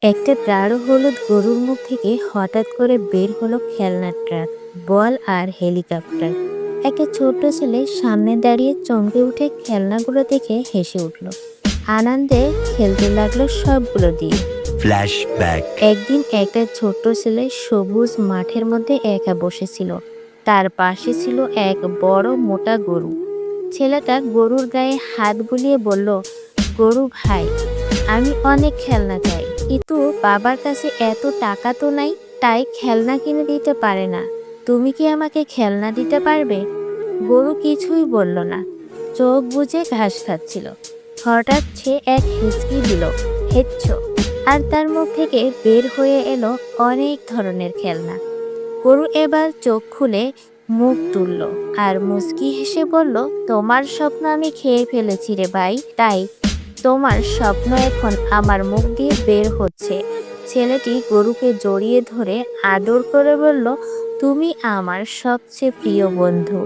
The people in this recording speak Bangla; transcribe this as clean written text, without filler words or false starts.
একটা গাঢ় হলুদ গরুর মুখ থেকে হঠাৎ করে বের হলো খেলনার ট্রাক, বল আর হেলিকপ্টার। একটা ছোট্ট ছেলে সামনে দাঁড়িয়ে চমকে উঠে খেলনাগুলো দেখে হেসে উঠল। আনন্দে খেলতে লাগলো সবগুলো দিয়ে। ফ্ল্যাশব্যাক। একদিন একটা ছোট্ট ছেলে সবুজ মাঠের মধ্যে একা বসেছিল। তার পাশে ছিল এক বড় মোটা গরু। ছেলেটা গরুর গায়ে হাত বুলিয়ে বলল, গরু ভাই, আমি অনেক খেলনা চাই, কিন্তু বাবার কাছে এত টাকা তো নাই, তাই খেলনা কিনে দিতে পারে না। তুমি কি আমাকে খেলনা দিতে পারবে? গরু কিছুই বলল না, চোখ বুজে ঘাস খাচ্ছিল। হঠাৎ সে এক হিসকি দিল, হেচ্ছ, আর তার মুখ থেকে বের হয়ে এলো অনেক ধরনের খেলনা। গরু এবার চোখ খুলে মুখ তুলল আর মুচকি হেসে বলল, তোমার স্বপ্ন আমি খেয়ে ফেলেছি রে ভাই, তাই তোমার স্বপ্ন এখন আমার মুখ দিয়ে বের হচ্ছে। ছেলেটি গরুকে জড়িয়ে ধরে আদর করে বলল, তুমি আমার সবচেয়ে প্রিয় বন্ধু।